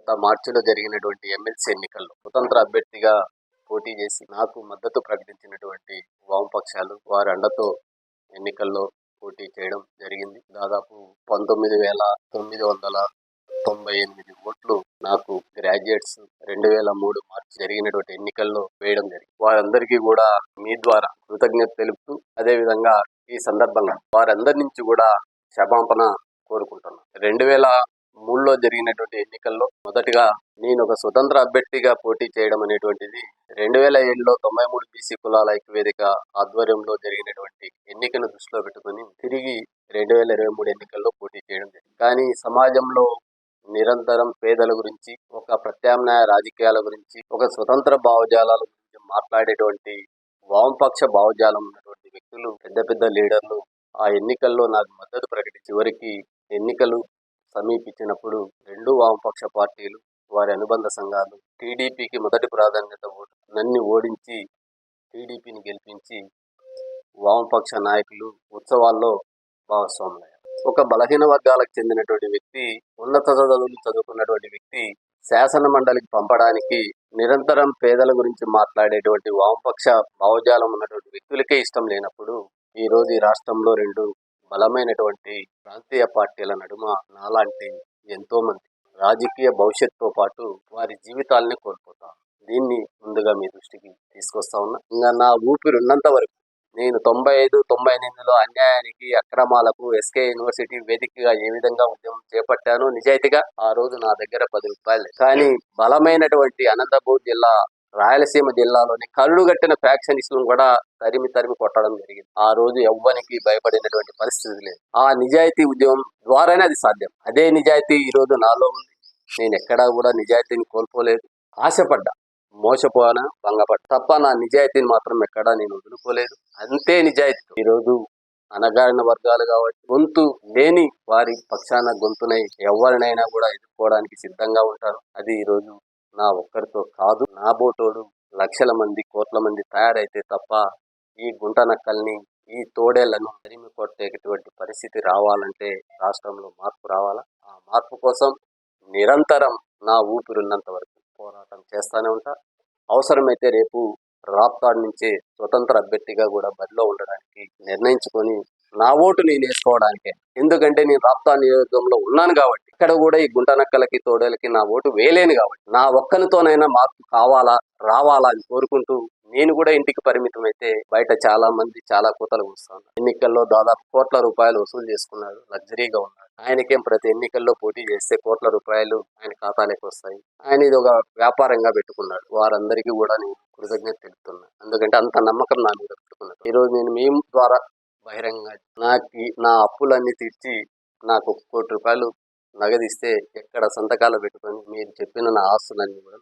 గత మార్చిలో జరిగినటువంటి ఎమ్మెల్సీ ఎన్నికల్లో స్వతంత్ర అభ్యర్థిగా పోటీ చేసి నాకు మద్దతు ప్రకటించినటువంటి వామపక్షాలు వారి అండతో ఎన్నికల్లో పోటీ చేయడం జరిగింది. దాదాపు 19,998 ఓట్లు నాకు గ్రాడ్యుయేట్స్ 2003 మార్చి జరిగినటువంటి ఎన్నికల్లో వేయడం జరిగింది. వారందరికీ కూడా మీ ద్వారా కృతజ్ఞత తెలుపుతూ, అదేవిధంగా ఈ సందర్భంగా వారందరి నుంచి కూడా క్షమాపణ కోరుకుంటున్నాను. 2003లో జరిగినటువంటి ఎన్నికల్లో మొదటిగా నేను ఒక స్వతంత్ర అభ్యర్థిగా పోటీ చేయడం అనేటువంటిది 2007లో 93 బీసీ కులాల ఐక్యవేదిక ఆధ్వర్యంలో జరిగినటువంటి ఎన్నికను దృష్టిలో పెట్టుకుని తిరిగి 2023 ఎన్నికల్లో పోటీ చేయడం జరిగింది. కానీ సమాజంలో నిరంతరం పేదల గురించి, ఒక ప్రత్యామ్నాయ రాజకీయాల గురించి, ఒక స్వతంత్ర భావజాలాల గురించి మాట్లాడేటువంటి వామపక్ష భావజాలం ఉన్నటువంటి వ్యక్తులు, పెద్ద పెద్ద లీడర్లు ఆ ఎన్నికల్లో నాకు మద్దతు ప్రకటించి చివరికి ఎన్నికలు సమీపించినప్పుడు రెండు వామపక్ష పార్టీలు, వారి అనుబంధ సంఘాలు టీడీపీకి మొదటి ప్రాధాన్యత నన్ను ఓడించి టీడీపీని గెలిపించి వామపక్ష నాయకులు ఉత్సవాల్లో భాగస్వాములయ్యారు. ఒక బలహీన వర్గాలకు చెందినటువంటి వ్యక్తి, ఉన్నత చదువులు చదువుకున్నటువంటి వ్యక్తి శాసన మండలికి పంపడానికి నిరంతరం పేదల గురించి మాట్లాడేటువంటి వామపక్ష భావజాలం ఉన్నటువంటి వ్యక్తులకే ఇష్టం లేనప్పుడు ఈ రోజు ఈ రాష్ట్రంలో రెండు బలమైనటువంటి ప్రాంతీయ పార్టీల నడుమ నాలాంటి ఎంతో మంది రాజకీయ భవిష్యత్తుతో పాటు వారి జీవితాలని కోల్పోతారు. దీన్ని ముందుగా మీ దృష్టికి తీసుకొస్తా ఉన్నా. ఇంకా నా ఊపిరి ఉన్నంత వరకు నేను 95-98లో అన్యాయానికి, అక్రమాలకు ఎస్కే యూనివర్సిటీ వేదికగా ఏ విధంగా ఉద్యమం చేపట్టానో నిజాయితీగా ఆ రోజు నా దగ్గర 10 రూపాయలు. కానీ బలమైనటువంటి అనంతపూర్ జిల్లా, రాయలసీమ జిల్లాలోని కరుడుగట్టిన ఫ్యాక్షనిస్టులను కూడా తరిమి కొట్టడం జరిగింది. ఆ రోజు ఎవ్వరికి భయపడినటువంటి పరిస్థితి లేదు. ఆ నిజాయితీ ఉద్యమం ద్వారానే అది సాధ్యం. అదే నిజాయితీ ఈ రోజు నాలో ఉంది. నేను ఎక్కడా కూడా నిజాయితీని కోల్పోలేదు. ఆశపడ్డా, మోసపోయినా, భంగపడ్డా తప్ప నా నిజాయితీని మాత్రం ఎక్కడా నేను వదులుకోలేదు. అంతే నిజాయితీ ఈరోజు అణగారిన వర్గాలు కావచ్చు, గొంతు లేని వారి పక్షాన గొంతునై ఎవరినైనా కూడా ఎదుర్కోవడానికి సిద్ధంగా ఉంటాను. అది ఈరోజు నా ఒక్కరితో కాదు, నా బోటోడు లక్షల మంది, కోట్ల మంది తయారైతే తప్ప ఈ గుంట నక్కల్ని, ఈ తోడేళ్లను తరిమి కొట్టేటువంటి పరిస్థితి రావాలంటే రాష్ట్రంలో మార్పు రావాలా. ఆ మార్పు కోసం నిరంతరం నా ఊపిరున్నంత వరకు పోరాటం చేస్తూనే ఉంటా. అవసరమైతే రేపు రాప్తాడ్ నుంచే స్వతంత్ర అభ్యర్థిగా కూడా బరిలో ఉండడానికి నిర్ణయించుకొని నా ఓటు నేను వేసుకోవడానికే. ఎందుకంటే నేను రాప్తాడ్ నియోజకవర్గంలో ఉన్నాను కాబట్టి, ఇక్కడ కూడా ఈ గుంట నక్కలకి, తోడేలకి నా ఓటు వేయలేను కాబట్టి నా ఒక్కనితోనైనా మార్పు కావాలా, రావాలా అని కోరుకుంటూ నేను కూడా ఇంటికి పరిమితం అయితే బయట చాలా మంది చాలా కూతలు కూస్తున్నారు. ఎన్నికల్లో దాదాపు కోట్ల రూపాయలు వసూలు చేసుకున్నాడు, లగ్జరీగా ఉన్నాడు. ఆయనకేం ప్రతి ఎన్నికల్లో పోటీ చేస్తే కోట్ల రూపాయలు ఆయన ఖాతాలోకి వస్తాయి. ఆయన ఇది ఒక వ్యాపారంగా పెట్టుకున్నాడు. వారందరికీ కూడా నేను కృతజ్ఞత తెలుపుతున్నా. ఎందుకంటే అంత నమ్మకం నా మీద పెట్టుకున్నాడు. ఈరోజు నేను మీ ద్వారా బహిరంగంగా నా అప్పులన్నీ తీర్చి నాకు 1 కోటి రూపాయలు నగదిస్తే ఎక్కడ సంతకాలు పెట్టుకొని మీరు చెప్పిన నా ఆస్తులన్నీ కూడా